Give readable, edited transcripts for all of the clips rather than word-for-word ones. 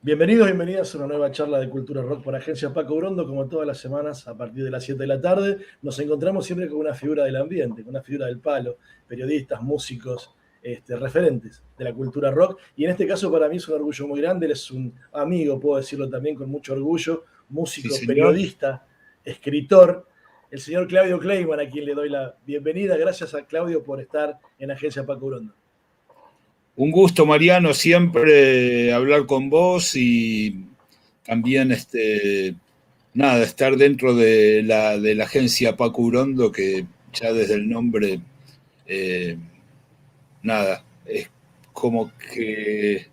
Bienvenidos, bienvenidas a una nueva charla de Cultura Rock por Agencia Paco Brondo. Como todas las semanas, a partir de las 7 de la tarde, nos encontramos siempre con una figura del ambiente, con una figura del palo, periodistas, músicos, referentes de la cultura rock. Y en este caso para mí es un orgullo muy grande, él es un amigo, puedo decirlo también con mucho orgullo, Sí, músico, señor. periodista, escritor, el señor Claudio Kleiman, a quien le doy la bienvenida. Gracias a Claudio por estar en Agencia Paco Brondo. Un gusto, Mariano, siempre hablar con vos y también estar dentro de la agencia Paco Urondo, que ya desde el nombre, eh, es como que,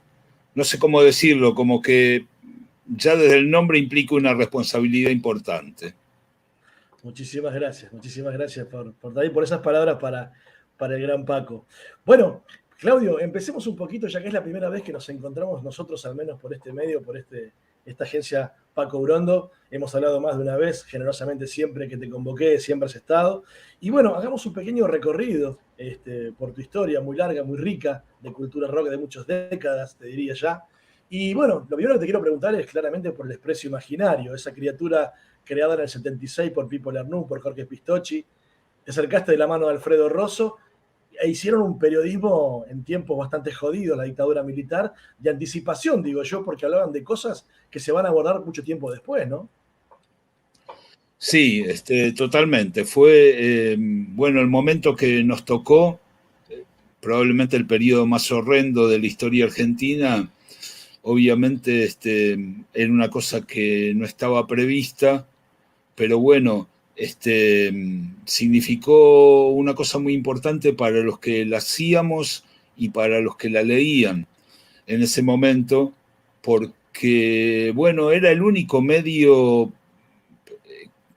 no sé cómo decirlo, como que ya desde el nombre implica una responsabilidad importante. Muchísimas gracias por esas palabras para el gran Paco. Bueno, Claudio, empecemos un poquito, ya que es la primera vez que nos encontramos nosotros, al menos por este medio, esta agencia Paco Urondo. Hemos hablado más de una vez, generosamente siempre que te convoqué, siempre has estado. Y bueno, hagamos un pequeño recorrido por tu historia, muy larga, muy rica, de cultura rock de muchas décadas, te diría ya. Y bueno, lo primero que te quiero preguntar es claramente por el Expreso Imaginario, esa criatura creada en el 76 por Pipo Lernoux, por Jorge Pistocchi. Te acercaste de la mano de Alfredo Rosso e hicieron un periodismo en tiempos bastante jodidos, la dictadura militar, de anticipación, digo yo, porque hablaban de cosas que se van a abordar mucho tiempo después, ¿no? Sí, totalmente. Fue, bueno, el momento que nos tocó, probablemente el periodo más horrendo de la historia argentina. Obviamente era una cosa que no estaba prevista, pero bueno, significó una cosa muy importante para los que la hacíamos y para los que la leían en ese momento, porque, bueno, era el único medio,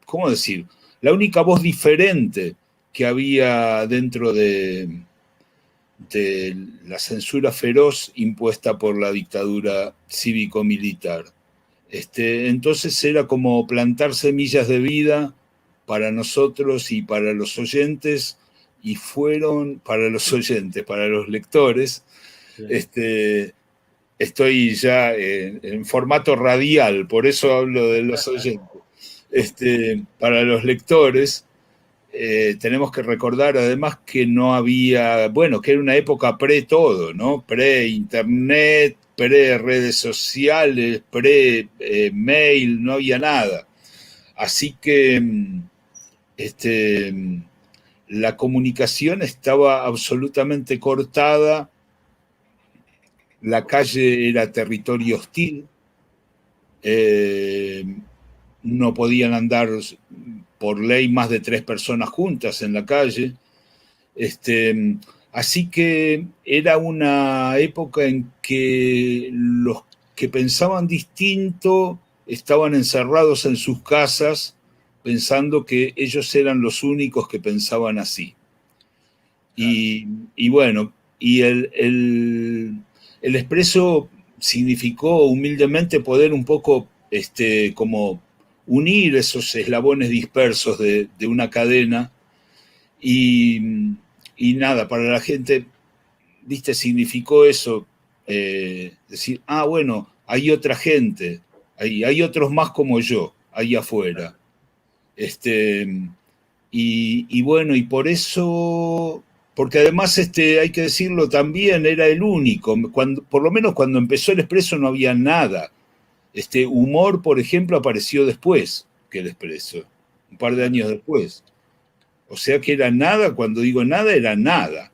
¿cómo decir? La única voz diferente que había dentro de la censura feroz impuesta por la dictadura cívico-militar. Entonces era como plantar semillas de vida para nosotros y para los oyentes, y fueron para los oyentes, para los lectores. Sí. Estoy ya en formato radial, por eso hablo de los oyentes. Para los lectores, tenemos que recordar además que no había, bueno, que era una época pre-todo, ¿no? Pre-internet, pre-redes sociales, pre-mail, no había nada. Así que la comunicación estaba absolutamente cortada, la calle era territorio hostil, eh, no podían andar por ley más de 3 personas juntas en la calle. Así que era una época en que los que pensaban distinto estaban encerrados en sus casas pensando que ellos eran los únicos que pensaban así. Y bueno, y el Expreso significó humildemente poder un poco como unir esos eslabones dispersos de una cadena. Y, y nada, para la gente, viste, significó eso, decir, bueno, hay otra gente, hay otros más como yo, ahí afuera. Este, y bueno, y por eso, porque además hay que decirlo también, era el único, por lo menos cuando empezó el Expreso no había nada. Humor, por ejemplo, apareció después que el Expreso, un par de años después. O sea que era nada, cuando digo nada, era nada.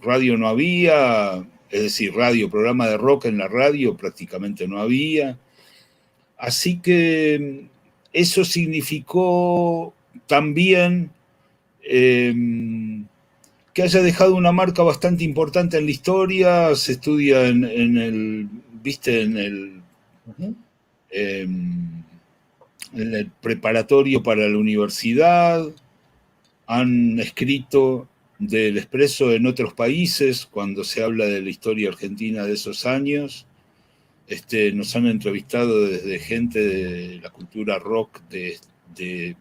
Radio no había, es decir, programa de rock en la radio prácticamente no había. Así que eso significó también que haya dejado una marca bastante importante en la historia. Se estudia en el, viste, Uh-huh. en el preparatorio para la universidad. Han escrito del Expreso en otros países cuando se habla de la historia argentina de esos años. Nos han entrevistado desde gente de la cultura rock de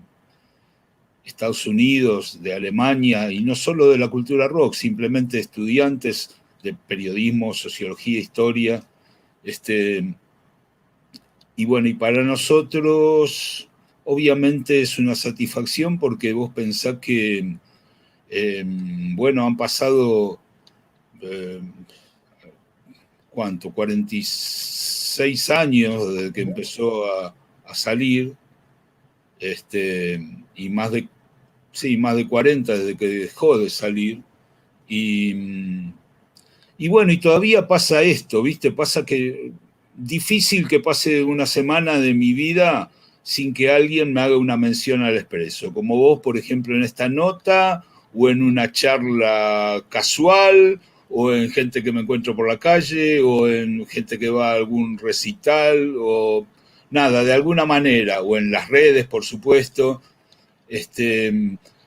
Estados Unidos, de Alemania, y no solo de la cultura rock, simplemente estudiantes de periodismo, sociología, historia. Y bueno, y para nosotros, obviamente es una satisfacción porque vos pensás que, bueno, han pasado, ¿cuánto? 46 años desde que empezó a salir, y más de 40 desde que dejó de salir. Y bueno, y todavía pasa esto, ¿viste? Pasa que difícil que pase una semana de mi vida sin que alguien me haga una mención al Expreso, como vos, por ejemplo, en esta nota, o en una charla casual, o en gente que me encuentro por la calle, o en gente que va a algún recital, o nada, de alguna manera, o en las redes, por supuesto.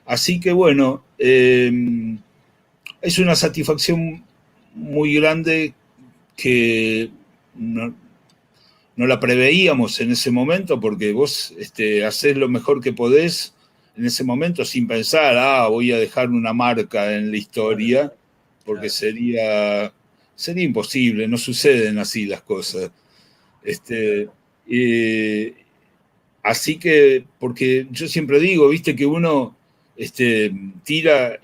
Así que bueno, es una satisfacción muy grande que no la preveíamos en ese momento, porque vos hacés lo mejor que podés en ese momento sin pensar, voy a dejar una marca en la historia, porque sería imposible, no suceden así las cosas. Así que, porque yo siempre digo, viste, que uno tira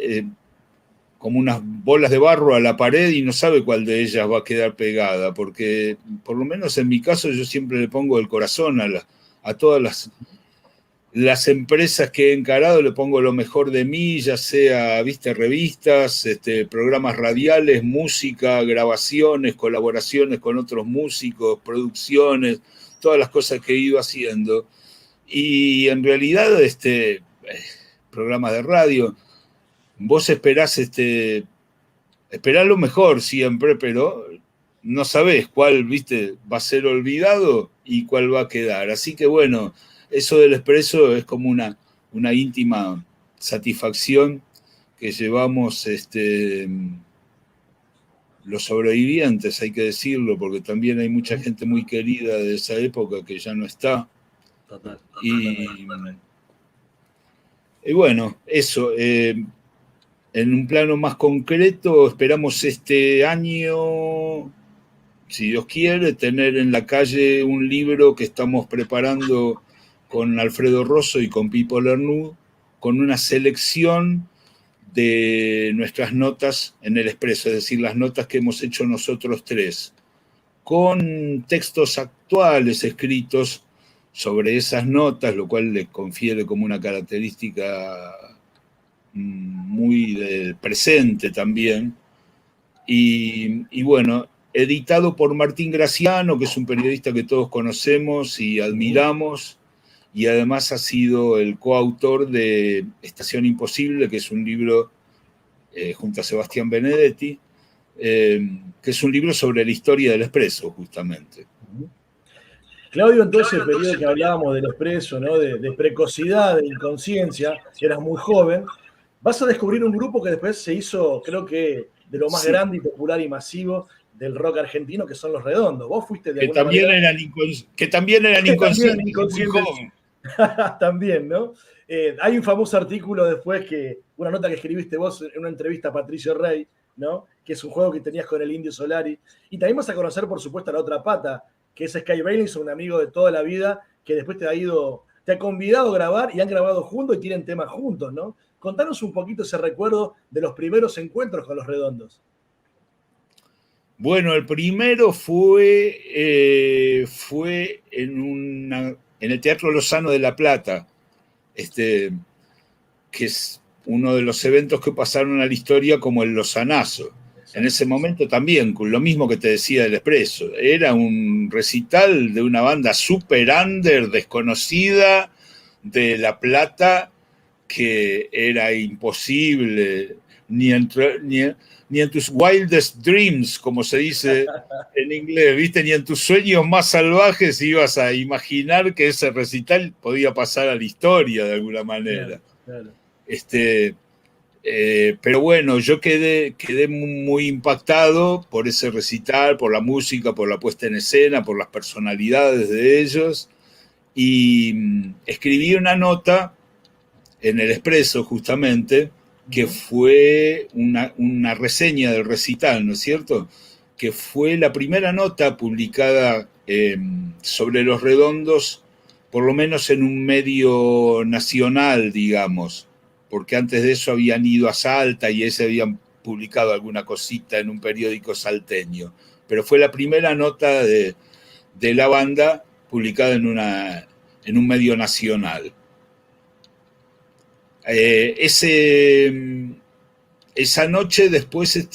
como unas bolas de barro a la pared y no sabe cuál de ellas va a quedar pegada, porque por lo menos en mi caso yo siempre le pongo el corazón a todas las empresas que he encarado, le pongo lo mejor de mí, ya sea, viste, revistas, programas radiales, música, grabaciones, colaboraciones con otros músicos, producciones, todas las cosas que he ido haciendo. Y en realidad, programas de radio, vos esperás lo mejor siempre, pero no sabés cuál, viste, va a ser olvidado y cuál va a quedar. Así que bueno, eso del Expreso es como una íntima satisfacción que llevamos los sobrevivientes, hay que decirlo, porque también hay mucha gente muy querida de esa época que ya no está. Total. Y bueno, eso. En un plano más concreto, esperamos este año, si Dios quiere, tener en la calle un libro que estamos preparando con Alfredo Rosso y con Pipo Lernoud, con una selección de nuestras notas en el Expreso, es decir, las notas que hemos hecho nosotros tres, con textos actuales escritos sobre esas notas, lo cual le confiere como una característica muy del presente también. Y bueno, editado por Martín Graciano, que es un periodista que todos conocemos y admiramos, y además ha sido el coautor de Estación Imposible, que es un libro junto a Sebastián Benedetti, que es un libro sobre la historia del Expreso, justamente. Claudio, en todo ese periodo que hablábamos del Expreso, ¿no? de precocidad, de inconsciencia, eras muy joven, vas a descubrir un grupo que después se hizo, creo que, de lo más grande y popular y masivo del rock argentino, que son Los Redondos. Vos fuiste de alguna manera... Que también eran inconscientes. También, ¿no? Hay un famoso artículo después, una nota que escribiste vos en una entrevista a Patricio Rey, ¿no? Que es un juego que tenías con el Indio Solari. Y también vas a conocer, por supuesto, a la otra pata, que es Sky Baileys, un amigo de toda la vida, que después te ha convidado a grabar y han grabado juntos y tienen temas juntos, ¿no? Contanos un poquito ese recuerdo de los primeros encuentros con Los Redondos. Bueno, el primero fue en el Teatro Lozano de La Plata, que es uno de los eventos que pasaron a la historia como el Lozanazo. En ese momento también, con lo mismo que te decía del Expreso, era un recital de una banda super under, desconocida, de La Plata, que era imposible, ni en tus wildest dreams, como se dice en inglés, ¿viste? Ni en tus sueños más salvajes ibas a imaginar que ese recital podía pasar a la historia de alguna manera. Claro. Pero bueno, yo quedé muy impactado por ese recital, por la música, por la puesta en escena, por las personalidades de ellos, y escribí una nota en el Expreso justamente que fue una reseña del recital, ¿no es cierto? Que fue la primera nota publicada sobre Los Redondos, por lo menos en un medio nacional, digamos, porque antes de eso habían ido a Salta y se habían publicado alguna cosita en un periódico salteño, pero fue la primera nota de la banda publicada en un medio nacional. Esa noche después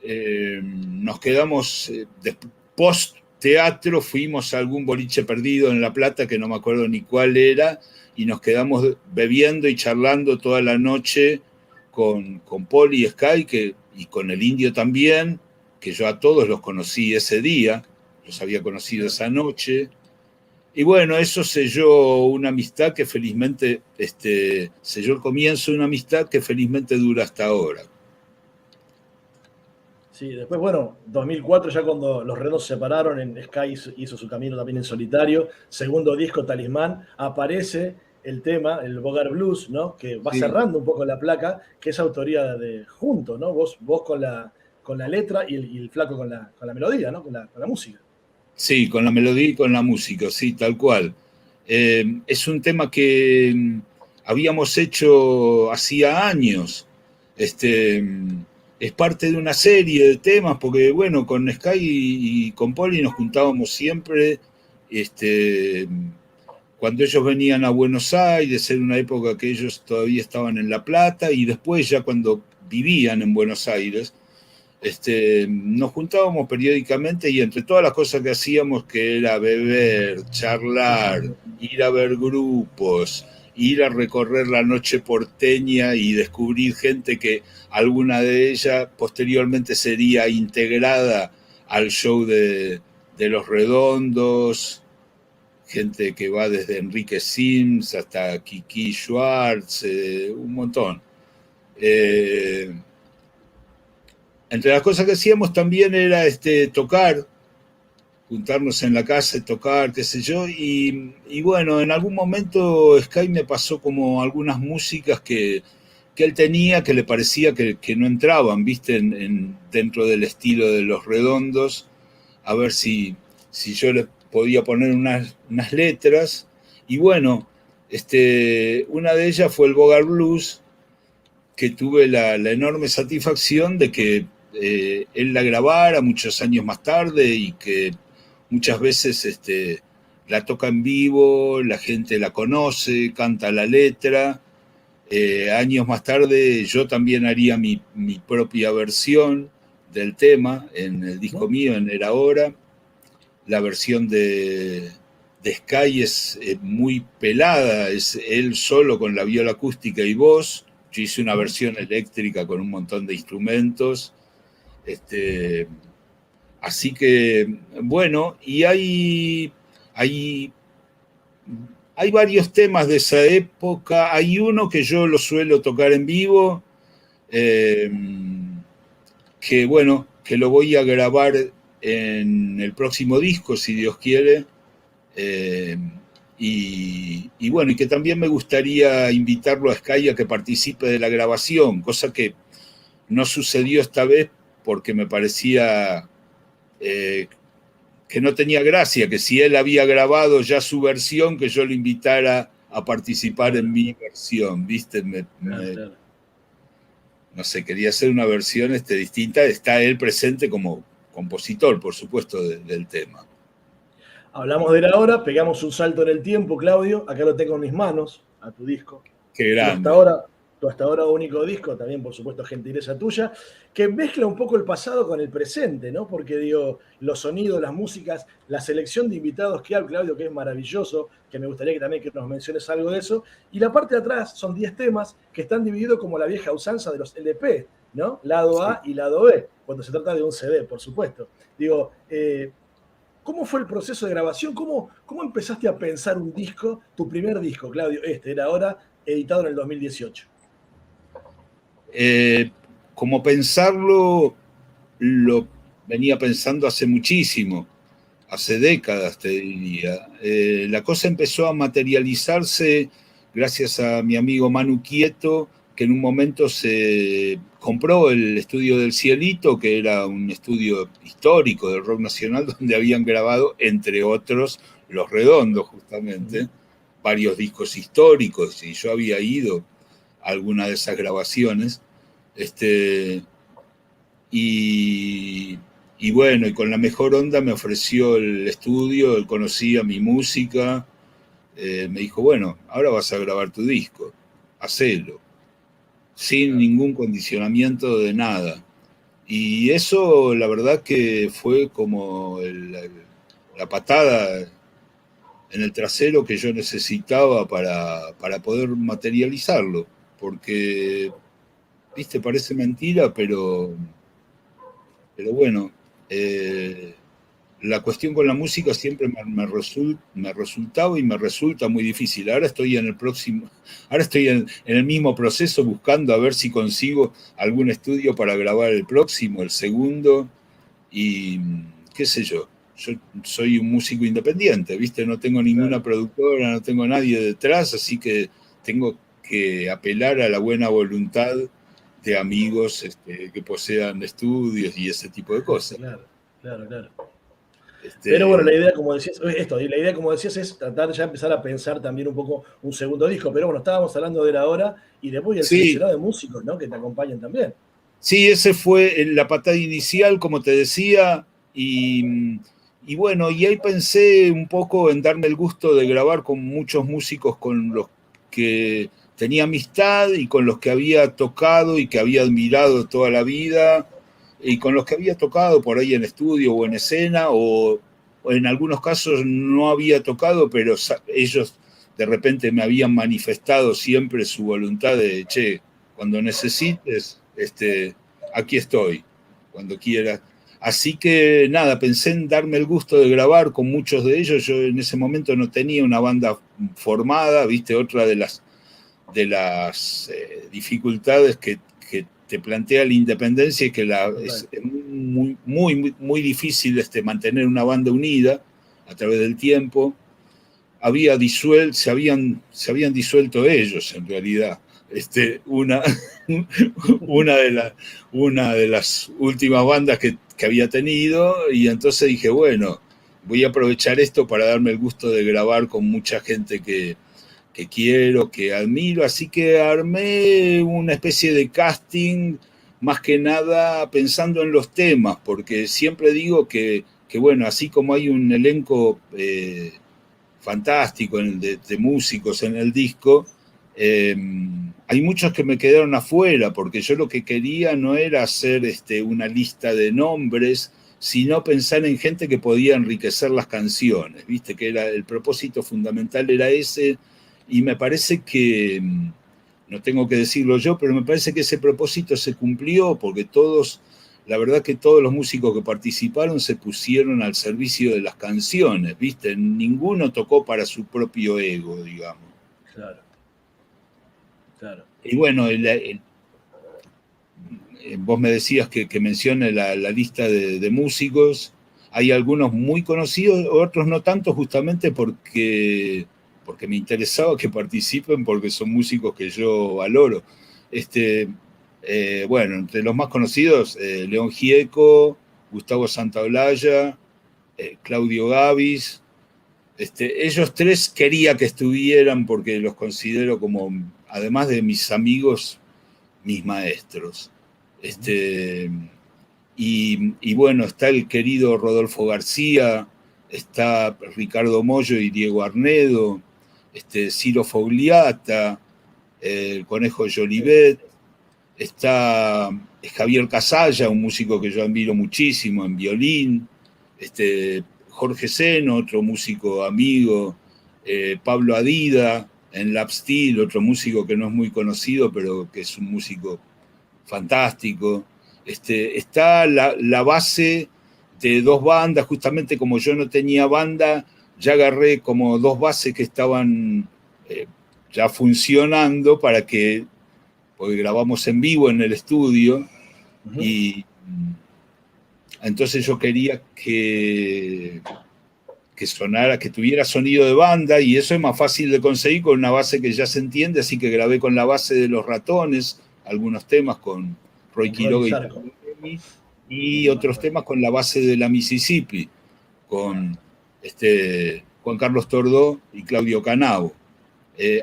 nos quedamos, post teatro fuimos a algún boliche perdido en La Plata, que no me acuerdo ni cuál era, y nos quedamos bebiendo y charlando toda la noche con Paul y Sky, y con el Indio también, que yo a todos los conocí ese día, los había conocido esa noche. Y bueno, eso selló una amistad que felizmente, selló el comienzo de una amistad que felizmente dura hasta ahora. Sí, después, bueno, 2004 ya cuando los Redondos se separaron, en Sky hizo su camino también en solitario, segundo disco Talismán, aparece el tema, el Bogart Blues, ¿no? Que va Sí. cerrando un poco la placa, que es autoría de Juntos, ¿no? Vos con la letra y el flaco con la melodía, ¿no? Con la música. Sí, con la melodía y con la música, sí, tal cual. Es un tema que habíamos hecho hacía años. Es parte de una serie de temas, porque bueno, con Sky y con Poli nos juntábamos siempre, cuando ellos venían a Buenos Aires, en una época que ellos todavía estaban en La Plata, y después ya cuando vivían en Buenos Aires, nos juntábamos periódicamente y entre todas las cosas que hacíamos, que era beber, charlar, ir a ver grupos, ir a recorrer la noche porteña y descubrir gente que alguna de ellas posteriormente sería integrada al show de Los Redondos, gente que va desde Enrique Sims hasta Kiki Schwartz, un montón. Entre las cosas que hacíamos también era tocar, juntarnos en la casa y tocar, qué sé yo, y bueno, en algún momento Sky me pasó como algunas músicas que él tenía que le parecía que no entraban, viste, dentro del estilo de Los Redondos, a ver si yo le podía poner unas letras, y bueno, una de ellas fue el Bogart Blues, que tuve la enorme satisfacción de que él la grabara muchos años más tarde y que muchas veces la toca en vivo, la gente la conoce, canta la letra. Años más tarde yo también haría mi propia versión del tema en el disco mío, en Era Hora. La versión de Sky es muy pelada, es él solo con la viola acústica y voz. Yo hice una versión eléctrica con un montón de instrumentos. Así que, bueno, y hay varios temas de esa época. Hay uno que yo lo suelo tocar en vivo, que bueno, que lo voy a grabar en el próximo disco, si Dios quiere. Y bueno, y que también me gustaría invitarlo a Sky a que participe de la grabación, cosa que no sucedió esta vez porque me parecía que no tenía gracia, que si él había grabado ya su versión, que yo lo invitara a participar en mi versión, ¿viste? Claro. No sé, quería hacer una versión distinta, está él presente como compositor, por supuesto, del tema. Hablamos de la hora, pegamos un salto en el tiempo, Claudio. Acá lo tengo en mis manos, a tu disco. Qué grande. Tu hasta ahora único disco, también por supuesto gentileza tuya, que mezcla un poco el pasado con el presente, ¿no? Porque digo, los sonidos, las músicas, la selección de invitados que hay, Claudio, que es maravilloso, que me gustaría que también que nos menciones algo de eso. Y la parte de atrás son 10 temas que están divididos como la vieja usanza de los LP, ¿no? Lado A y lado B, cuando se trata de un CD, por supuesto. Digo, ¿cómo fue el proceso de grabación? ¿Cómo empezaste a pensar un disco, tu primer disco, Claudio? Era ahora editado en el 2018. Como pensarlo, lo venía pensando hace muchísimo, hace décadas te diría. La cosa empezó a materializarse gracias a mi amigo Manu Quieto, que en un momento se compró el estudio del Cielito, que era un estudio histórico del rock nacional, donde habían grabado, entre otros, Los Redondos, justamente, varios discos históricos, y yo había ido a alguna de esas grabaciones. Y bueno, y con la mejor onda me ofreció el estudio, él conocía mi música, me dijo, bueno, ahora vas a grabar tu disco, hacelo, sin ningún condicionamiento de nada. Y eso, la verdad que fue como la patada en el trasero que yo necesitaba para poder materializarlo, porque, viste, parece mentira, pero bueno, la cuestión con la música siempre me resultaba y me resulta muy difícil. Ahora estoy en el mismo proceso buscando a ver si consigo algún estudio para grabar el próximo, el segundo, y qué sé yo. Yo soy un músico independiente, ¿viste? No tengo ninguna productora, no tengo nadie detrás, así que tengo que apelar a la buena voluntad de amigos que posean estudios y ese tipo de cosas. Claro. Pero bueno, la idea, como decías, es tratar ya empezar a pensar también un poco un segundo disco. Pero bueno, estábamos hablando de él ahora y después el Sí, seleccionado de músicos, ¿no? Que te acompañan también. sí, ese fue la patada inicial, como te decía, y bueno, y ahí pensé un poco en darme el gusto de grabar con muchos músicos con los que tenía amistad y con los que había tocado y que había admirado toda la vida, y con los que había tocado por ahí en estudio o en escena, o en algunos casos no había tocado, pero ellos de repente me habían manifestado siempre su voluntad de, che, cuando necesites, aquí estoy, cuando quieras. Así que nada, pensé en darme el gusto de grabar con muchos de ellos. Yo en ese momento no tenía una banda formada, viste, otra de las dificultades que te plantea la independencia y que es muy difícil mantener una banda unida a través del tiempo. Se habían disuelto ellos en realidad. Una, una de las últimas bandas que había tenido, y entonces dije, bueno, voy a aprovechar esto para darme el gusto de grabar con mucha gente que quiero, que admiro, así que armé una especie de casting, más que nada pensando en los temas, porque siempre digo que bueno, así como hay un elenco fantástico de músicos en el disco, hay muchos que me quedaron afuera, porque yo lo que quería no era hacer una lista de nombres, sino pensar en gente que podía enriquecer las canciones, viste, que era el propósito fundamental era ese, y me parece que, no tengo que decirlo yo, pero me parece que ese propósito se cumplió, porque la verdad que todos los músicos que participaron se pusieron al servicio de las canciones, ¿viste? Ninguno tocó para su propio ego, digamos. Claro. Y bueno, vos me decías que mencione la lista de músicos. Hay algunos muy conocidos, otros no tanto, justamente porque me interesaba que participen, porque son músicos que yo valoro. Bueno, entre los más conocidos, León Gieco, Gustavo Santaolalla, Claudio Gavis. Ellos tres quería que estuvieran porque los considero como, además de mis amigos, mis maestros. Y bueno, está el querido Rodolfo García, está Ricardo Mollo y Diego Arnedo, Ciro Fogliata, el Conejo Jolivet, está Javier Casalla, un músico que yo admiro muchísimo en violín, Jorge Seno, otro músico amigo, Pablo Adida en lap steel, otro músico que no es muy conocido, pero que es un músico fantástico. Está la base de dos bandas, justamente como yo no tenía banda, ya agarré como dos bases que estaban ya funcionando porque grabamos en vivo en el estudio, y entonces yo quería que sonara, que tuviera sonido de banda, y eso es más fácil de conseguir con una base que ya se entiende, así que grabé con la base de Los Ratones algunos temas con Roy Quiroga y otros temas con la base de la Mississippi, con Juan Carlos Tordó y Claudio Canavo.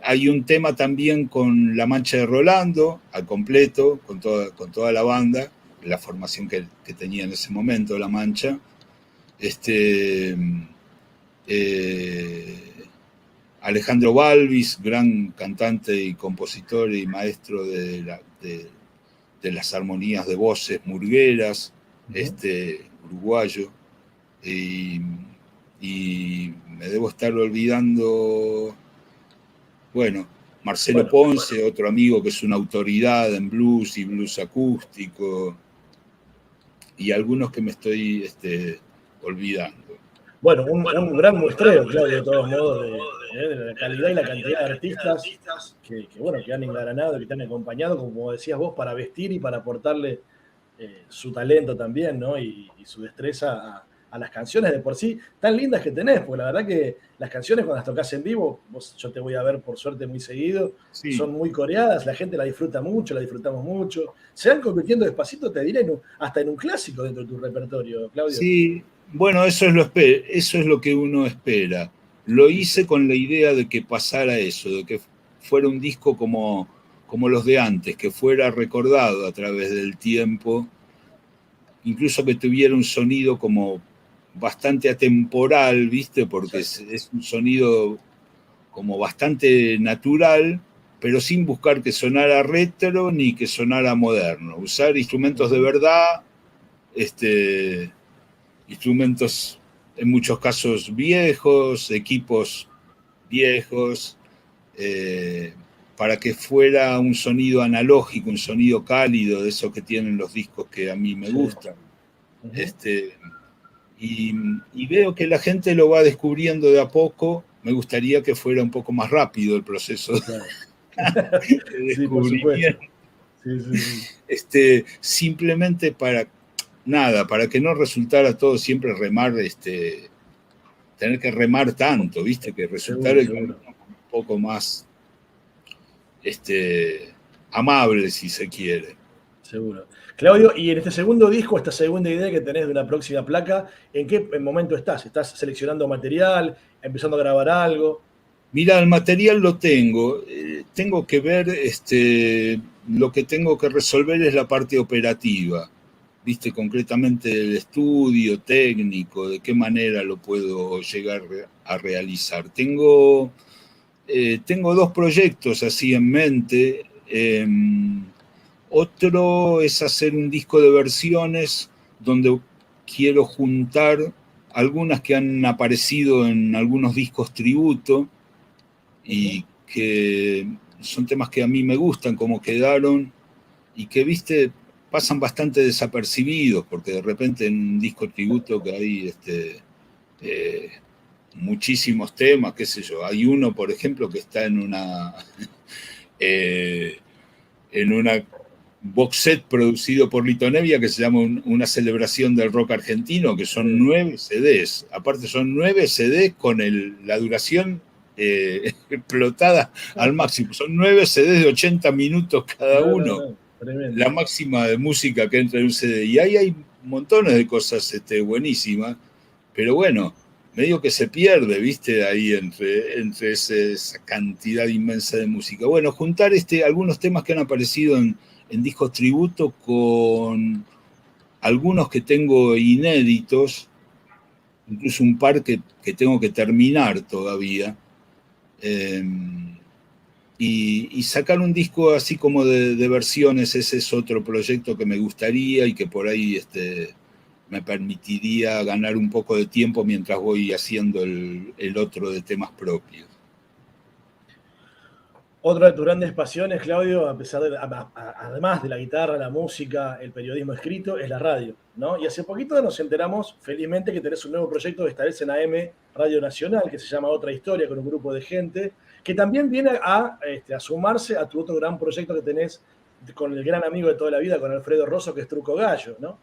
Hay un tema también con La Mancha de Rolando, al completo, con toda la banda, la formación que tenía en ese momento, La Mancha. Alejandro Balvis, gran cantante y compositor y maestro de las armonías de voces murgueras, uruguayo. Y me debo estar olvidando, bueno, Marcelo Ponce, otro amigo que es una autoridad en blues y blues acústico, y algunos que me estoy olvidando. Bueno, un gran muestreo, Claudio, de todos modos, de la calidad y la cantidad de artistas que han engranado, que te han acompañado, como decías vos, para vestir y para aportarle su talento también, ¿no? Y su destreza a las canciones de por sí tan lindas que tenés, porque la verdad que las canciones cuando las tocas en vivo, yo te voy a ver por suerte muy seguido, sí, son muy coreadas, la gente la disfruta mucho, la disfrutamos mucho, se van convirtiendo despacito, te diré, hasta en un clásico dentro de tu repertorio, Claudio. Sí, bueno, eso es lo que uno espera. Lo hice con la idea de que pasara eso, de que fuera un disco como los de antes, que fuera recordado a través del tiempo, incluso que tuviera un sonido como bastante atemporal, ¿viste? Porque es un sonido como bastante natural, pero sin buscar que sonara retro ni que sonara moderno. Usar instrumentos de verdad, instrumentos en muchos casos viejos, equipos viejos, para que fuera un sonido analógico, un sonido cálido, de esos que tienen los discos que a mí me gustan. Y veo que la gente lo va descubriendo de a poco. Me gustaría que fuera un poco más rápido el proceso de descubrimiento. Sí. Simplemente para que no resultara todo siempre remar, tener que remar tanto, ¿viste? Que resultara un poco más amable, si se quiere. Seguro. Claudio, y en este segundo disco, esta segunda idea que tenés de una próxima placa, ¿en qué momento estás? ¿Estás seleccionando material? ¿Empezando a grabar algo? Mira, el material lo tengo. Tengo que ver, lo que tengo que resolver es la parte operativa. ¿Viste? Concretamente el estudio técnico, de qué manera lo puedo llegar a realizar. Tengo 2 proyectos así en mente. Otro es hacer un disco de versiones donde quiero juntar algunas que han aparecido en algunos discos tributo y que son temas que a mí me gustan, como quedaron, y que, viste, pasan bastante desapercibidos, porque de repente en un disco tributo que hay muchísimos temas, qué sé yo, hay uno, por ejemplo, que está en una box set producido por Lito Nebbia que se llama Una celebración del rock argentino, que son 9 CDs. Aparte son 9 CDs con la duración explotada al máximo. Son 9 CDs de 80 minutos cada uno. La máxima de música que entra en un CD. Y ahí hay montones de cosas buenísimas, pero bueno, medio que se pierde, ¿viste? Ahí entre esa cantidad inmensa de música. Bueno, juntar algunos temas que han aparecido en discos tributo con algunos que tengo inéditos, incluso un par que tengo que terminar todavía, y sacar un disco así como de versiones. Ese es otro proyecto que me gustaría y que por ahí me permitiría ganar un poco de tiempo mientras voy haciendo el otro de temas propios. Otra de tus grandes pasiones, Claudio, además de la guitarra, la música, el periodismo escrito, es la radio, ¿no? Y hace poquito nos enteramos, felizmente, que tenés un nuevo proyecto, esta vez en AM Radio Nacional, que se llama Otra Historia, con un grupo de gente, que también viene a sumarse a tu otro gran proyecto que tenés con el gran amigo de toda la vida, con Alfredo Rosso, que es Truco Gallo, ¿no?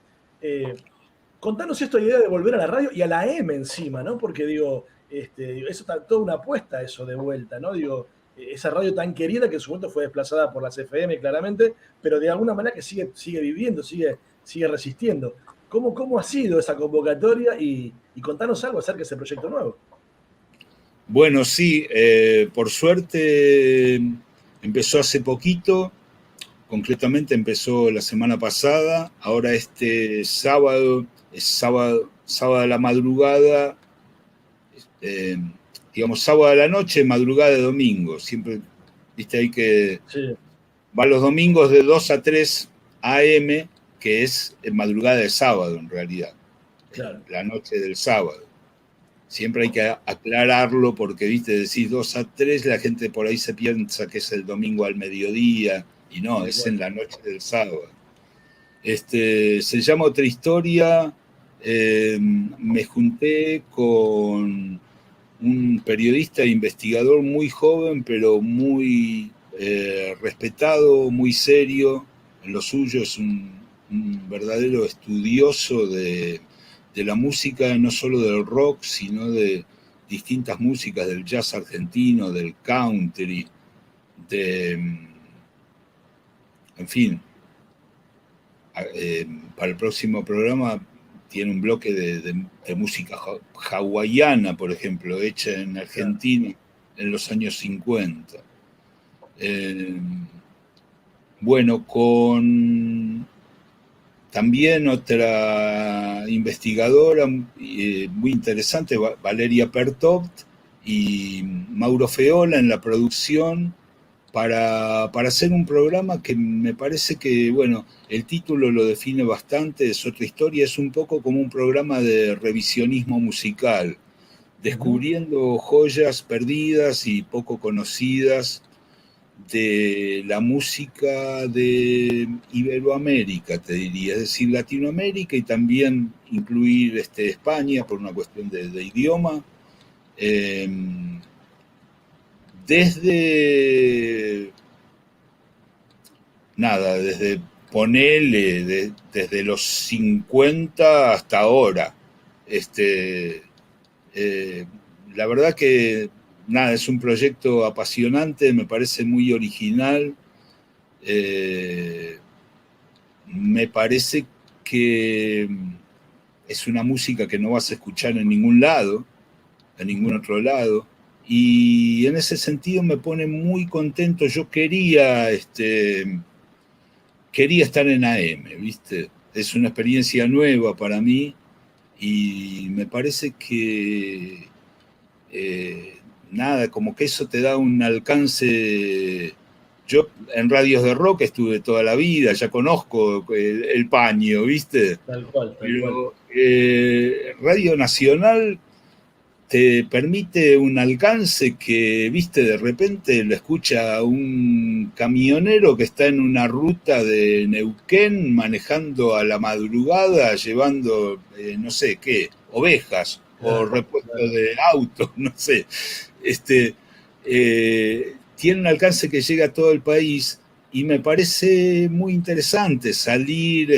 Contanos esta idea de volver a la radio y a la M encima, ¿no? Porque digo, eso está toda una apuesta, eso de vuelta, ¿no? Digo, esa radio tan querida que en su momento fue desplazada por las FM claramente, pero de alguna manera que sigue viviendo, sigue resistiendo. ¿Cómo ha sido esa convocatoria? Y contanos algo acerca de ese proyecto nuevo. Bueno, sí, por suerte empezó hace poquito, concretamente empezó la semana pasada, ahora este sábado, es sábado a la madrugada, digamos sábado a la noche, madrugada de domingo, siempre, viste ahí que Sí, va los domingos de 2 a 3 AM, que es madrugada de sábado en realidad, claro. la noche del sábado. Siempre hay que aclararlo porque, viste, decís 2 a 3, la gente por ahí se piensa que es el domingo al mediodía, y no, es en la noche del sábado. Se llama Otra Historia. Me junté con un periodista e investigador muy joven, pero muy respetado, muy serio en lo suyo. Es un verdadero estudioso de la música, no solo del rock, sino de distintas músicas, del jazz argentino, del country, en fin. Para el próximo programa tiene un bloque de música hawaiana, por ejemplo, hecha en Argentina en los años 50. Bueno, con también otra investigadora muy interesante, Valeria Pertoft, y Mauro Feola en la producción, para hacer un programa que me parece que, bueno, el título lo define bastante, es Otra Historia, es un poco como un programa de revisionismo musical, descubriendo joyas perdidas y poco conocidas de la música de Iberoamérica, te diría, es decir, Latinoamérica, y también incluir España por una cuestión de idioma. Desde ponele, desde los 50 hasta ahora. La verdad que nada, es un proyecto apasionante, me parece muy original. Me parece que es una música que no vas a escuchar en ningún lado, en ningún otro lado. Y en ese sentido me pone muy contento. Yo quería estar en AM, ¿viste? Es una experiencia nueva para mí y me parece que nada, como que eso te da un alcance. Yo en radios de rock estuve toda la vida, ya conozco el paño, ¿viste? Tal cual. Pero Radio Nacional te permite un alcance que, viste, de repente lo escucha un camionero que está en una ruta de Neuquén manejando a la madrugada, llevando, no sé qué, ovejas o repuesto de autos, no sé. Tiene un alcance que llega a todo el país y me parece muy interesante salir,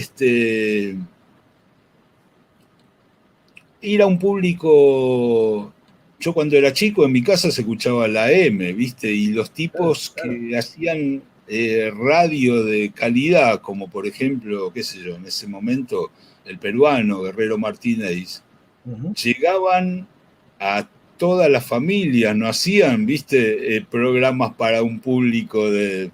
ir a un público. Yo cuando era chico en mi casa se escuchaba la M, ¿viste? Y los tipos que hacían radio de calidad, como por ejemplo, qué sé yo, en ese momento el peruano Guerrero Martínez, llegaban a todas las familias, no hacían, ¿viste? Programas para un público de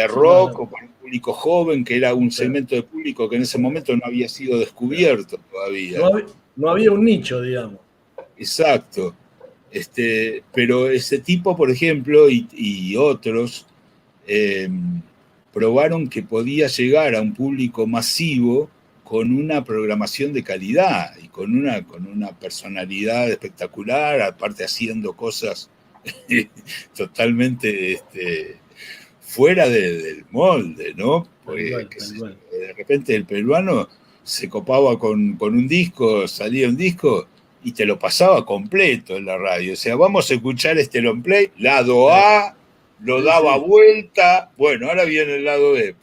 rock o para un público joven, que era un segmento de público que en ese momento no había sido descubierto todavía. No había un nicho, digamos. Exacto. Pero ese tipo, por ejemplo, y otros, probaron que podía llegar a un público masivo con una programación de calidad y con una personalidad espectacular, aparte haciendo cosas totalmente fuera del molde, ¿no? Porque de repente el peruano se copaba con un disco, salía un disco y te lo pasaba completo en la radio. O sea, vamos a escuchar este long play, lado A, lo Sí, daba sí. vuelta. Bueno, ahora viene el lado B.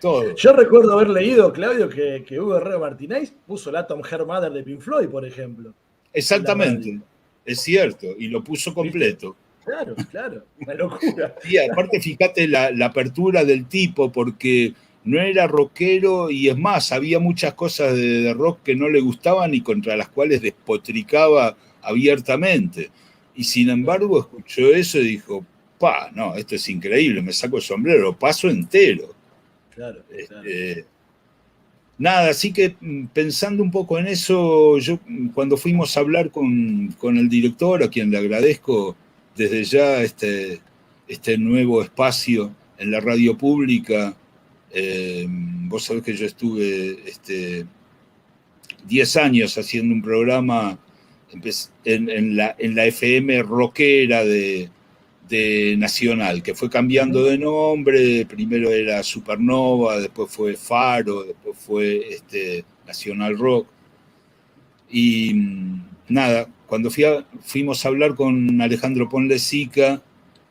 Todo. Yo recuerdo haber leído, Claudio, que Hugo Herrero Martínez puso la Atom Heart Mother de Pink Floyd, por ejemplo, en la radio. Exactamente, es cierto, y lo puso ¿Viste? completo. Claro, claro, una locura. Sí, aparte fíjate la apertura del tipo, porque no era rockero y es más, había muchas cosas de rock que no le gustaban y contra las cuales despotricaba abiertamente. Y sin Claro, embargo escuchó eso y dijo, no, esto es increíble, me saco el sombrero, lo paso entero. claro, claro. Este, Nada, así que pensando un poco en eso, yo cuando fuimos a hablar con el director, a quien le agradezco desde ya este nuevo espacio en la radio pública, vos sabés que yo estuve 10 años haciendo un programa en la FM rockera de Nacional, que fue cambiando Ujú. de nombre, primero era Supernova, después fue Faro, después fue Nacional Rock. Y nada, cuando fuimos a hablar con Alejandro Ponlecica,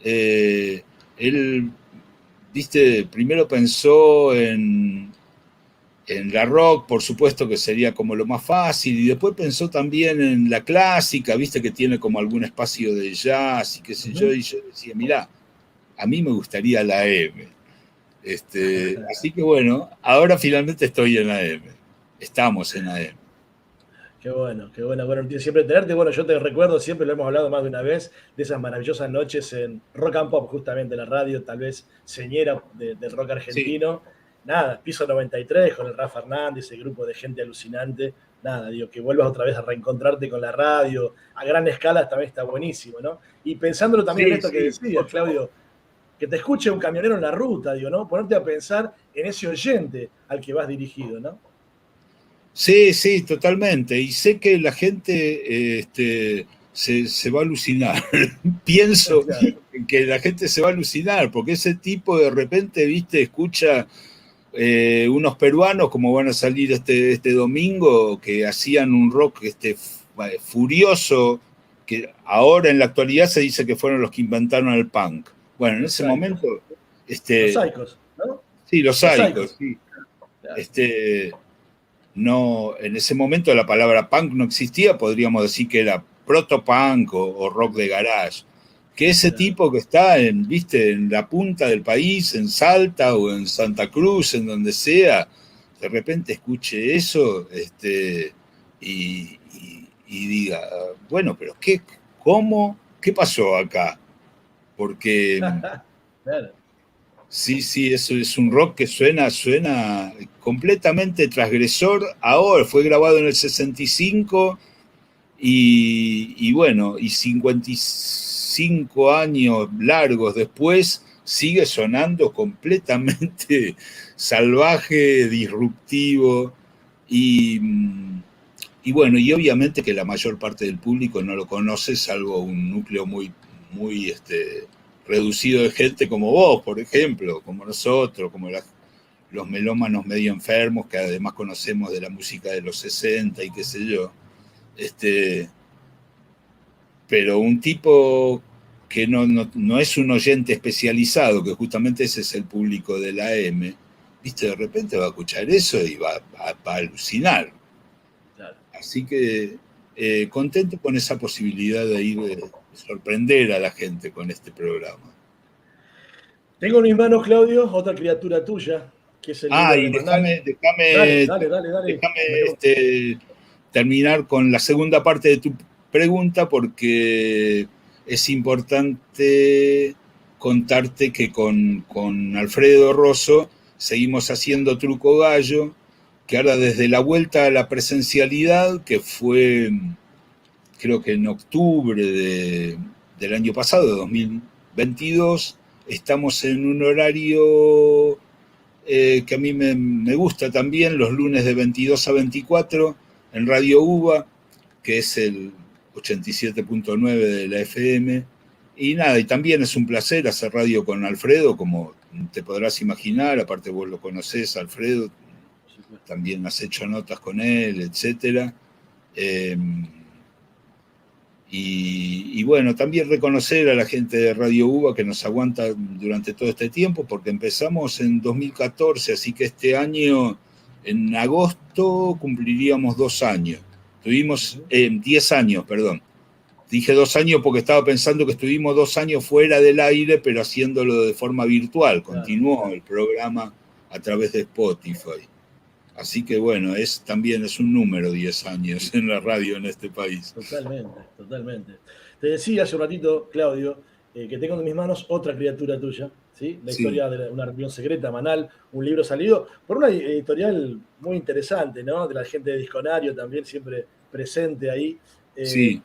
eh, él, viste, primero pensó en la rock, por supuesto que sería como lo más fácil, y después pensó también en la clásica, viste que tiene como algún espacio de jazz y qué sé yo, Ujú. y yo decía, mirá, a mí me gustaría la M. Así que bueno, ahora finalmente estoy en la M. Estamos en la M. Qué bueno, qué bueno. Bueno, tío, siempre tenerte. Bueno, yo te recuerdo, siempre lo hemos hablado más de una vez, de esas maravillosas noches en Rock and Pop, justamente la radio, tal vez señera del rock Sí, argentino. Nada, Piso 93 con el Rafa Hernández, ese grupo de gente alucinante. Nada, digo, que vuelvas otra vez a reencontrarte con la radio a gran escala también está buenísimo, ¿no? Y pensándolo también en sí, esto que sí, decías, por favor. Claudio, que te escuche un camionero en la ruta, digo, ¿no? Ponerte a pensar en ese oyente al que vas dirigido, ¿no? Sí, sí, totalmente. Y sé que la gente se va a alucinar. Pienso Claro. que la gente se va a alucinar, porque ese tipo de repente, viste, escucha unos peruanos como van a salir este domingo, que hacían un rock furioso, que ahora en la actualidad se dice que fueron los que inventaron el punk. Bueno, en Los ese Saicos. momento, Los este, Saicos, ¿no? sí, los Los Saicos, Saicos. sí. Claro. Este, no, en ese momento la palabra punk no existía, podríamos decir que era proto-punk o rock de garage. Que ese Claro. tipo que está viste, en la punta del país, en Salta o en Santa Cruz, en donde sea, de repente escuche eso y diga, bueno, pero ¿cómo? ¿Qué pasó acá? Porque Claro. sí, sí, eso es un rock que suena completamente transgresor. Ahora fue grabado en el 65 y bueno, y 55 años largos después sigue sonando completamente salvaje, disruptivo y, y bueno, y obviamente que la mayor parte del público no lo conoce, salvo un núcleo muy reducido de gente como vos, por ejemplo, como nosotros, como los melómanos medio enfermos que además conocemos de la música de los 60 y qué sé yo. Este, pero un tipo que no es un oyente especializado, que justamente ese es el público de la M, viste, de repente va a escuchar eso y va a alucinar. Claro. Así que contento con esa posibilidad de ir de sorprender a la gente con este programa. Tengo en mis manos, Claudio, otra criatura tuya, que es el Ah, libro y de Manal. déjame, Dale, déjame, dale, dale, dale. déjame Me lo- terminar con la segunda parte de tu pregunta porque es importante contarte que con Alfredo Rosso seguimos haciendo Truco Gallo, que ahora desde la vuelta a la presencialidad, que fue creo que en octubre del año pasado, de 2022, estamos en un horario que a mí me gusta también, los lunes de 22 a 24 en Radio UBA, que es el 87.9 de la FM. Y nada, y también es un placer hacer radio con Alfredo, como te podrás imaginar, aparte vos lo conocés, Alfredo, Por supuesto. también has hecho notas con él, etcétera. Eh, Y bueno, también reconocer a la gente de Radio UBA que nos aguanta durante todo este tiempo, porque empezamos en 2014, así que este año, en agosto, cumpliríamos 2 años. Tuvimos 10 años, perdón. Dije 2 años porque estaba pensando que estuvimos 2 años fuera del aire, pero haciéndolo de forma virtual. Continuó el programa a través de Spotify. Así que bueno, también es un número 10 años en la radio en este país. Totalmente, totalmente. Te decía hace un ratito, Claudio, que tengo en mis manos otra criatura tuya, ¿sí? La historia de una reunión secreta, Manal, un libro salido por una editorial muy interesante, ¿no? De la gente de Disconario también, siempre presente ahí. Sí.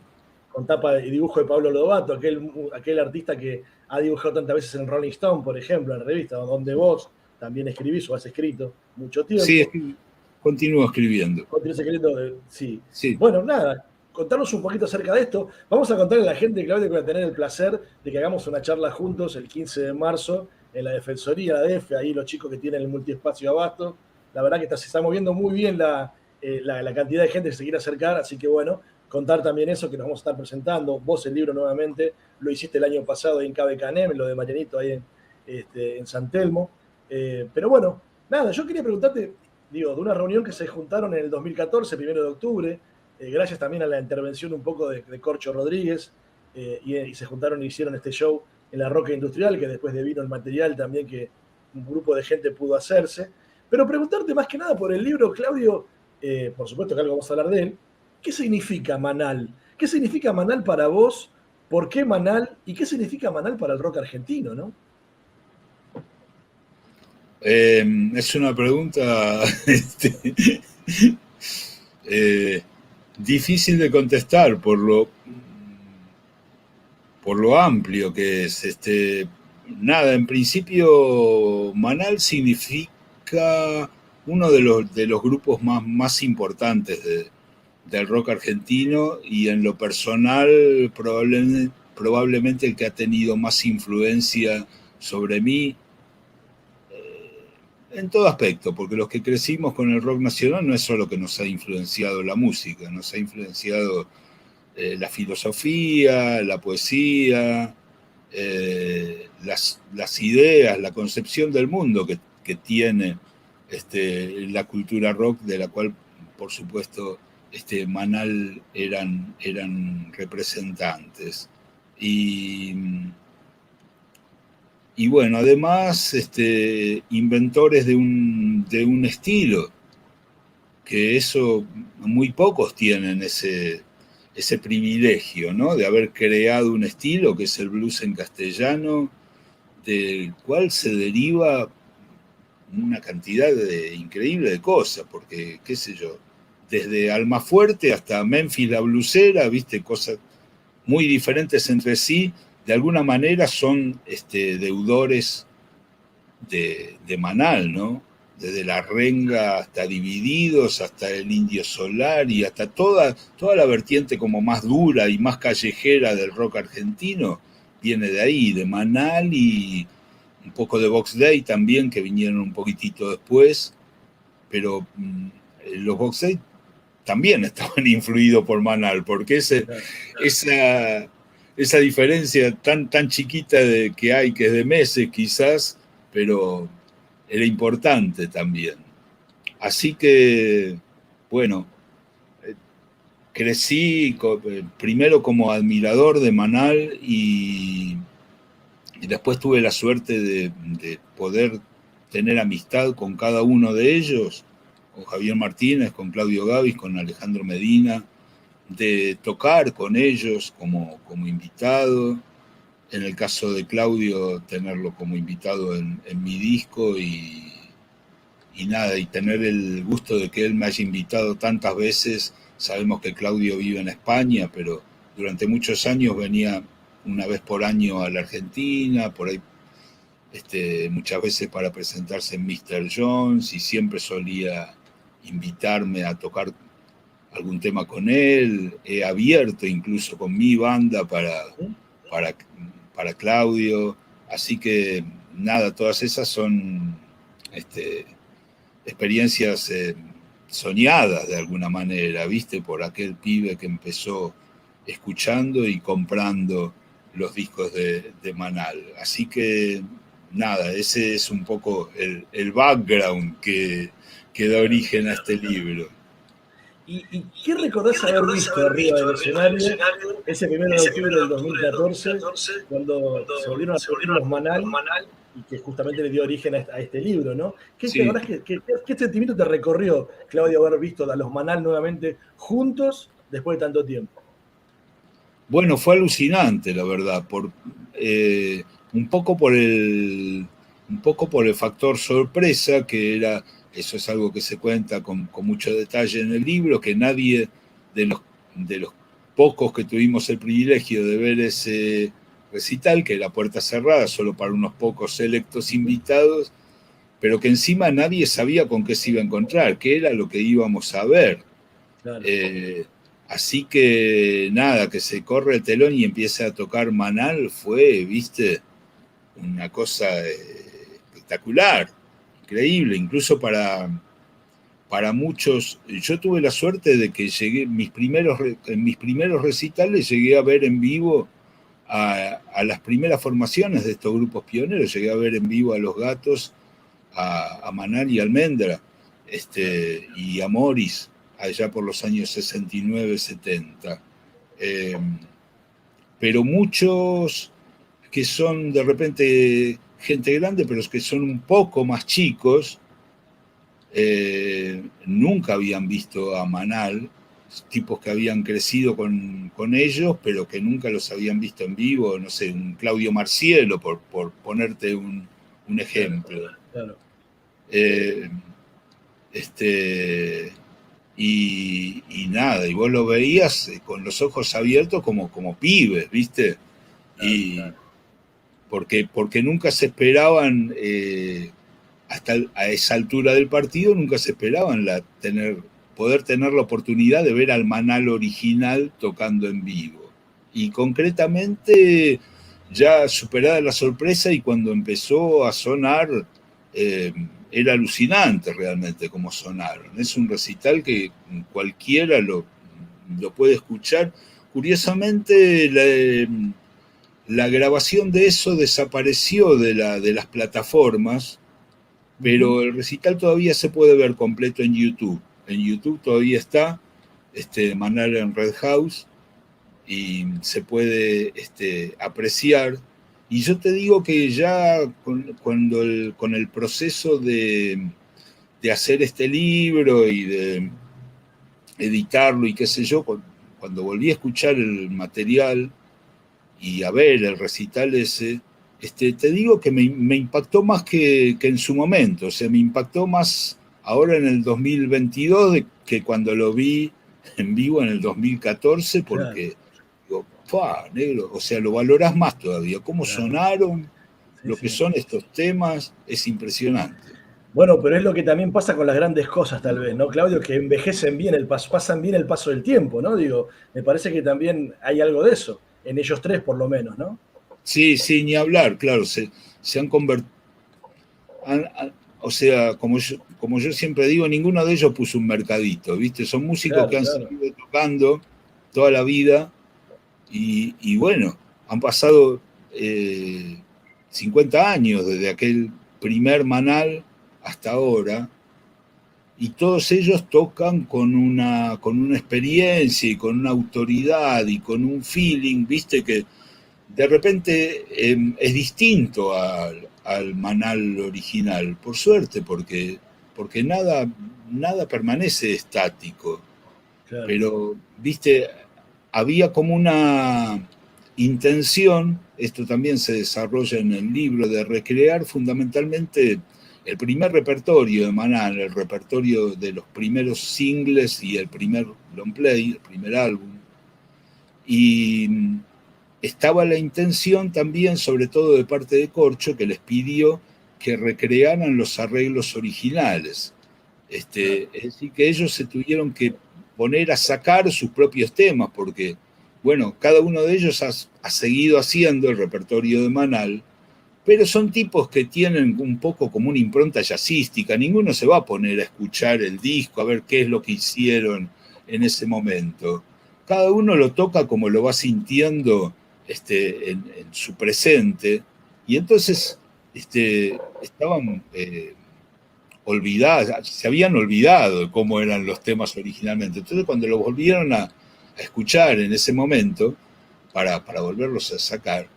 Con tapa y dibujo de Pablo Lobato, aquel artista que ha dibujado tantas veces en Rolling Stone, por ejemplo, en la revista, donde vos también escribís o has escrito mucho tiempo. Sí, continúo escribiendo. Sí. Sí. Bueno, nada, contarnos un poquito acerca de esto. Vamos a contarle a la gente, Claudio, que va a tener el placer de que hagamos una charla juntos el 15 de marzo en la Defensoría, la DEF, ahí los chicos que tienen el multiespacio Abasto. La verdad que se está moviendo muy bien la cantidad de gente que se quiere acercar, así que bueno, contar también eso que nos vamos a estar presentando. Vos el libro nuevamente lo hiciste el año pasado ahí en Cabe Canem, lo de Marianito ahí en San Telmo. Pero bueno, nada, yo quería preguntarte, de una reunión que se juntaron en el 2014, 1 de octubre, gracias también a la intervención un poco de Corcho Rodríguez, y se juntaron y hicieron este show en la Roca Industrial, que después devino el material también que un grupo de gente pudo hacerse. Pero preguntarte más que nada por el libro, Claudio, por supuesto que algo vamos a hablar de él. ¿Qué significa Manal? ¿Qué significa Manal para vos? ¿Por qué Manal? ¿Y qué significa Manal para el rock argentino, no? Es una pregunta difícil de contestar por lo amplio que es. Nada, en principio Manal significa uno de los grupos más importantes del rock argentino, y en lo personal probablemente el que ha tenido más influencia sobre mí en todo aspecto, porque los que crecimos con el rock nacional no es solo que nos ha influenciado la música, nos ha influenciado la filosofía, la poesía, las ideas, la concepción del mundo que tiene la cultura rock, de la cual, por supuesto, Manal eran representantes. Y bueno, además, inventores de un estilo, que eso muy pocos tienen ese privilegio, ¿no? De haber creado un estilo que es el blues en castellano, del cual se deriva una cantidad increíble de cosas, porque, qué sé yo, desde Almafuerte hasta Memphis la blusera, viste, cosas muy diferentes entre sí, de alguna manera son deudores de Manal, ¿no? Desde la renga hasta Divididos, hasta el Indio Solar y hasta toda la vertiente como más dura y más callejera del rock argentino, viene de ahí, de Manal, y un poco de Box Day también, que vinieron un poquitito después, pero los Box Day también estaban influidos por Manal, porque esa diferencia tan chiquita que hay, que es de meses quizás, pero era importante también. Así que, bueno, crecí primero como admirador de Manal, y después tuve la suerte de poder tener amistad con cada uno de ellos, con Javier Martínez, con Claudio Gavis, con Alejandro Medina, de tocar con ellos como invitado. En el caso de Claudio, tenerlo como invitado en mi disco, y nada, y tener el gusto de que él me haya invitado tantas veces. Sabemos que Claudio vive en España, pero durante muchos años venía una vez por año a la Argentina, por ahí muchas veces para presentarse en Mr. Jones, y siempre solía invitarme a tocar algún tema con él. He abierto incluso con mi banda para Claudio. Así que nada, todas esas son experiencias soñadas de alguna manera, ¿viste? Por aquel pibe que empezó escuchando y comprando los discos de Manal. Así que nada, ese es un poco el background que da origen a este libro. ¿Y qué recordás haber visto arriba del escenario ese 1 de octubre del 2014, cuando se volvieron a repetir los Manal y que justamente le dio origen a este libro, ¿no? Sí. ¿Qué sentimiento te recorrió, Claudio, haber visto a los Manal nuevamente juntos después de tanto tiempo? Bueno, fue alucinante, la verdad, un poco por el factor sorpresa, que era, eso es algo que se cuenta con mucho detalle en el libro, que nadie de los pocos que tuvimos el privilegio de ver ese recital, que era puerta cerrada, solo para unos pocos selectos invitados, pero que encima nadie sabía con qué se iba a encontrar, qué era lo que íbamos a ver. Claro. Así que nada, que se corre el telón y empieza a tocar Manal fue, viste, una cosa espectacular, increíble, incluso para muchos. Yo tuve la suerte de que llegué, en mis primeros recitales llegué a ver en vivo a las primeras formaciones de estos grupos pioneros, llegué a ver en vivo a Los Gatos, a Manal y Almendra, y a Morris, allá por los años 69, 70. Pero muchos que son de repente gente grande, pero que son un poco más chicos, nunca habían visto a Manal, tipos que habían crecido con ellos, pero que nunca los habían visto en vivo, no sé, un Claudio Marcielo, por ponerte un ejemplo. Claro. Y nada, y vos lo veías con los ojos abiertos como pibes, ¿viste? Y porque nunca se esperaban, hasta a esa altura del partido, nunca se esperaban poder tener la oportunidad de ver al Manal original tocando en vivo. Y concretamente, ya superada la sorpresa y cuando empezó a sonar, era alucinante realmente cómo sonaron. Es un recital que cualquiera lo puede escuchar. Curiosamente, la grabación de eso desapareció de las plataformas, pero el recital todavía se puede ver completo en YouTube. En YouTube todavía está Manal en Red House y se puede apreciar. Y yo te digo que ya con el proceso de hacer este libro y de editarlo y qué sé yo, cuando volví a escuchar el material y a ver el recital ese, te digo que me impactó más que en su momento. O sea, me impactó más ahora en el 2022 que cuando lo vi en vivo en el 2014, porque digo, ¡pah, negro! O sea, lo valorás más todavía. Cómo sonaron, lo que son estos temas, es impresionante. Bueno, pero es lo que también pasa con las grandes cosas, tal vez, ¿no, Claudio? Que envejecen bien pasan bien el paso del tiempo, ¿no? Digo, me parece que también hay algo de eso, en ellos tres por lo menos, ¿no? Sí, ni hablar, claro, se han convertido. O sea, como yo siempre digo, ninguno de ellos puso un mercadito, ¿viste? Son músicos que han seguido tocando toda la vida y bueno, han pasado 50 años desde aquel primer Manal hasta ahora, y todos ellos tocan con una experiencia y con una autoridad y con un feeling, ¿viste? Que de repente es distinto al Manal original, por suerte, porque nada permanece estático. Claro. Pero, viste, había como una intención, esto también se desarrolla en el libro, de recrear fundamentalmente el primer repertorio de Manal, el repertorio de los primeros singles y el primer long play, el primer álbum. Y estaba la intención también, sobre todo de parte de Corcho, que les pidió que recrearan los arreglos originales. Es decir, que ellos se tuvieron que poner a sacar sus propios temas, porque, bueno, cada uno de ellos ha seguido haciendo el repertorio de Manal, pero son tipos que tienen un poco como una impronta jazzística. Ninguno se va a poner a escuchar el disco, a ver qué es lo que hicieron en ese momento. cada uno lo toca como lo va sintiendo en su presente, y entonces estaban olvidadas, se habían olvidado de cómo eran los temas originalmente. Entonces cuando los volvieron a escuchar en ese momento, para volverlos a sacar,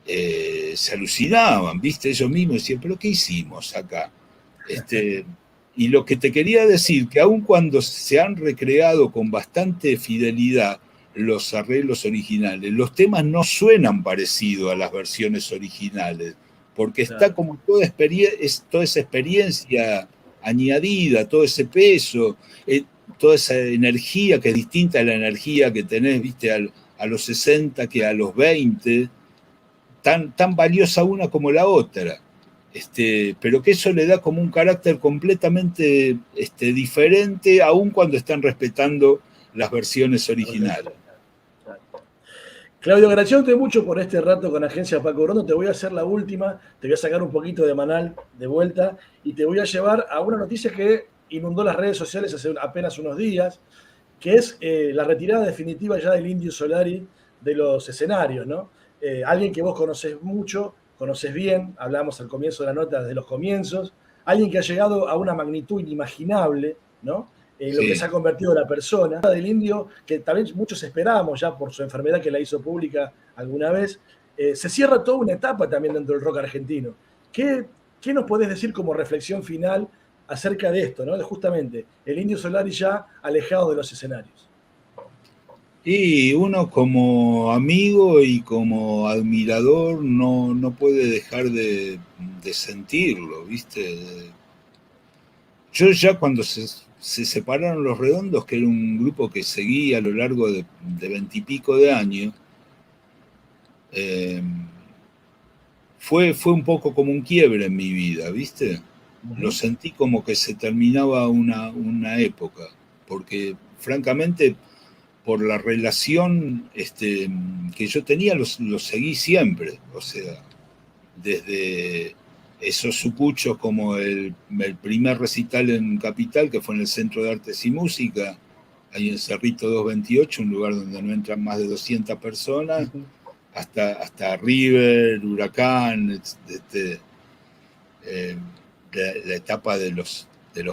se alucinaban, ¿viste? Ellos mismos decían, ¿pero qué hicimos acá? Y lo que te quería decir, que aun cuando se han recreado con bastante fidelidad los arreglos originales, los temas no suenan parecido a las versiones originales, porque está como toda esa experiencia añadida, todo ese peso, toda esa energía que es distinta a la energía que tenés, viste, a los 60 que a los 20, tan valiosa una como la otra. Pero que eso le da como un carácter completamente diferente, aun cuando están respetando las versiones originales. Claudio, agradeciéndote mucho por este rato con Agencia Paco Brondo. Te voy a hacer la última, te voy a sacar un poquito de Manal de vuelta y te voy a llevar a una noticia que inundó las redes sociales hace apenas unos días, que es la retirada definitiva ya del Indio Solari de los escenarios, ¿no? Alguien que vos conocés mucho, conocés bien, hablamos al comienzo de la nota de los comienzos, alguien que ha llegado a una magnitud inimaginable, ¿no? Lo que se ha convertido en la persona del Indio, que tal vez muchos esperábamos ya por su enfermedad que la hizo pública alguna vez. Se cierra toda una etapa también dentro del rock argentino. ¿Qué nos podés decir como reflexión final acerca de esto, ¿no? De justamente el Indio Solari ya alejado de los escenarios? Y uno como amigo y como admirador no puede dejar de sentirlo, ¿viste? Yo ya cuando se separaron los Redondos, que era un grupo que seguía a lo largo de 20 y pico de años, fue un poco como un quiebre en mi vida, ¿viste? Lo sentí como que se terminaba una época, porque francamente por la relación que yo tenía, los seguí siempre, o sea, desde esos supuchos como el primer recital en Capital, que fue en el Centro de Artes y Música, ahí en Cerrito 228, un lugar donde no entran más de 200 personas, hasta River, Huracán, la etapa de los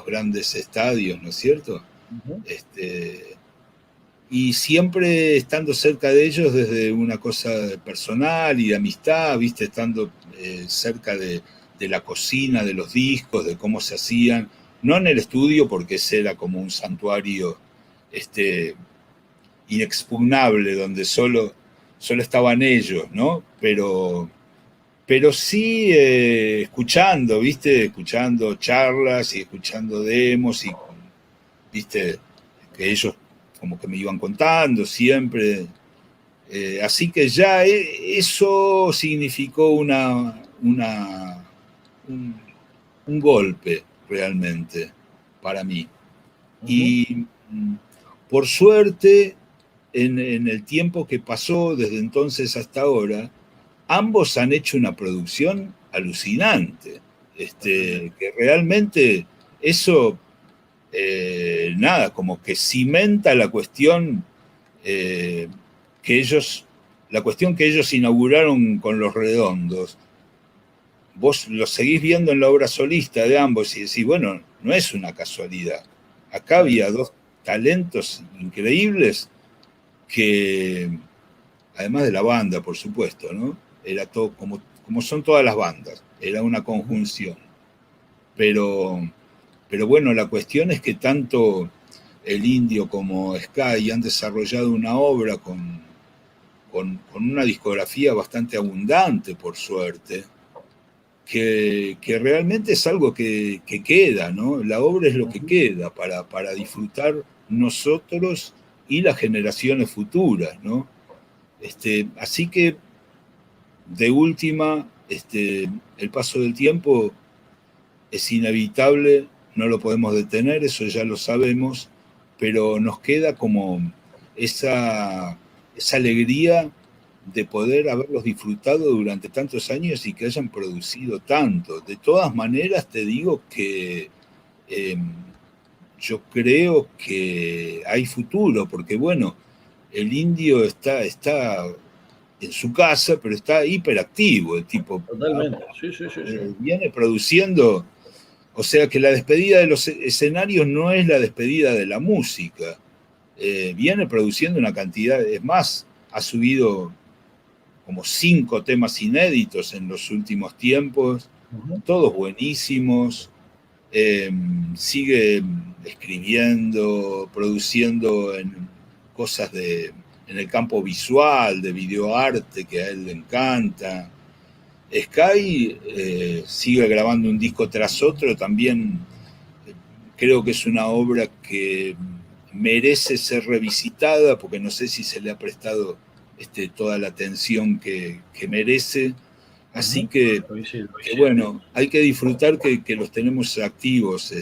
grandes estadios, ¿no es cierto? Y siempre estando cerca de ellos desde una cosa personal y de amistad, viste, estando cerca de la cocina, de los discos, de cómo se hacían, no en el estudio porque ese era como un santuario inexpugnable donde solo estaban ellos, ¿no? Pero sí escuchando, viste, escuchando charlas y escuchando demos y, viste, que ellos como que me iban contando siempre. Así que ya eso significó un golpe realmente para mí. Y por suerte, en el tiempo que pasó desde entonces hasta ahora, ambos han hecho una producción alucinante. Que realmente eso nada, como que cimenta la cuestión la cuestión que ellos inauguraron con Los Redondos. Vos lo seguís viendo en la obra solista de ambos y decís, bueno, no es una casualidad. Acá había dos talentos increíbles que, además de la banda, por supuesto, ¿no? Era todo como son todas las bandas, era una conjunción. Pero bueno, la cuestión es que tanto el Indio como Sky han desarrollado una obra con una discografía bastante abundante, por suerte, que realmente es algo que queda, ¿no? La obra es lo que queda para disfrutar nosotros y las generaciones futuras, ¿no? Así que, de última, el paso del tiempo es inevitable, no lo podemos detener, eso ya lo sabemos, pero nos queda como esa alegría de poder haberlos disfrutado durante tantos años y que hayan producido tanto. De todas maneras, te digo que yo creo que hay futuro, porque bueno, el indio está en su casa, pero está hiperactivo, el tipo. Totalmente, sí. Viene produciendo, o sea que la despedida de los escenarios no es la despedida de la música. Viene produciendo una cantidad, es más, ha subido como 5 temas inéditos en los últimos tiempos, todos buenísimos. Sigue escribiendo, produciendo en cosas en el campo visual, de videoarte, que a él le encanta. Sky sigue grabando un disco tras otro, también creo que es una obra que merece ser revisitada, porque no sé si se le ha prestado toda la atención que merece. Así que bueno, hay que disfrutar que los tenemos activos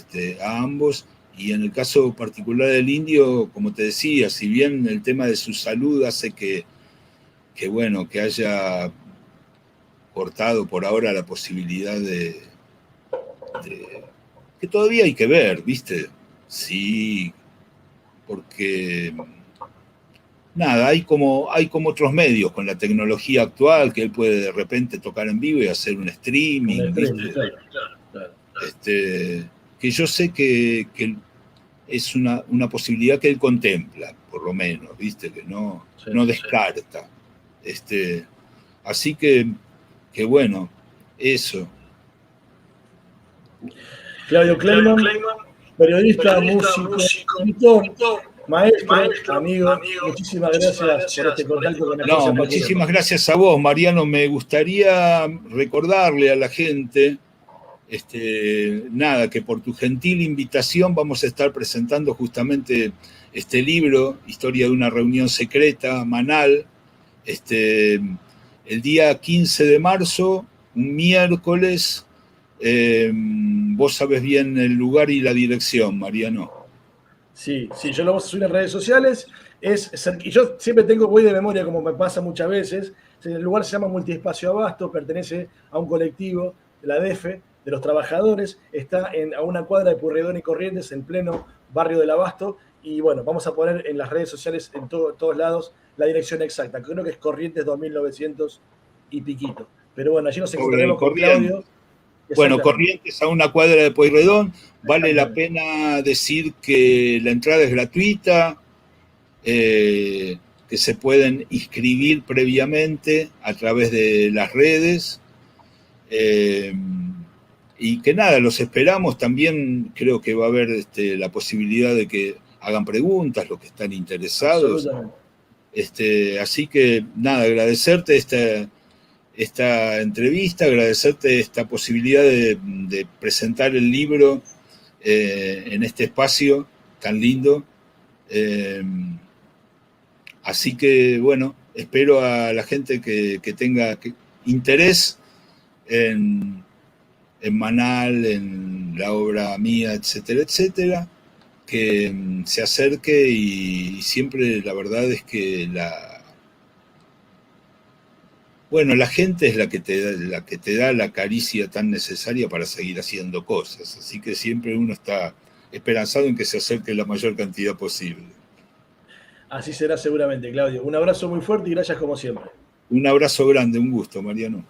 a ambos, y en el caso particular del indio, como te decía, si bien el tema de su salud hace que bueno, que haya cortado por ahora la posibilidad que todavía hay que ver, ¿viste? Sí, porque nada, hay como otros medios con la tecnología actual que él puede de repente tocar en vivo y hacer un streaming, ¿viste? Claro. Que yo sé que es una posibilidad que él contempla, por lo menos, ¿viste? Que no descarta. Así que bueno, eso. Claudio Kleiman, periodista, músico, escritor, maestro, amigo, muchísimas gracias por este contacto con nosotros. No, muchísimas gracias a vos, Mariano. Me gustaría recordarle a la gente, nada, que por tu gentil invitación vamos a estar presentando justamente este libro, Historia de una reunión secreta, Manal, el día 15 de marzo, un miércoles. Vos sabés bien el lugar y la dirección, Mariano. Sí, yo lo vamos a subir en redes sociales. Y yo siempre voy de memoria, como me pasa muchas veces. El lugar se llama Multiespacio Abasto, pertenece a un colectivo, la DEFE, de los trabajadores. Está a una cuadra de Purredón y Corrientes, en pleno barrio del Abasto. Y bueno, vamos a poner en las redes sociales, en todos lados, la dirección exacta. Creo que es Corrientes 2900 y piquito. Pero bueno, allí nos encontraremos con Claudio. Bueno, Corrientes, a una cuadra de Pueyrredón. Vale la pena decir que la entrada es gratuita, que se pueden inscribir previamente a través de las redes, y que nada, los esperamos. También creo que va a haber la posibilidad de que hagan preguntas los que están interesados. Así que nada, agradecerte esta entrevista, agradecerte esta posibilidad de presentar el libro en este espacio tan lindo. Así que, bueno, espero a la gente que tenga interés en Manal, en la obra mía, etcétera, que se acerque, y siempre la verdad es que la gente es la que te da la caricia tan necesaria para seguir haciendo cosas. Así que siempre uno está esperanzado en que se acerque la mayor cantidad posible. Así será seguramente, Claudio. Un abrazo muy fuerte y gracias como siempre. Un abrazo grande, un gusto, Mariano.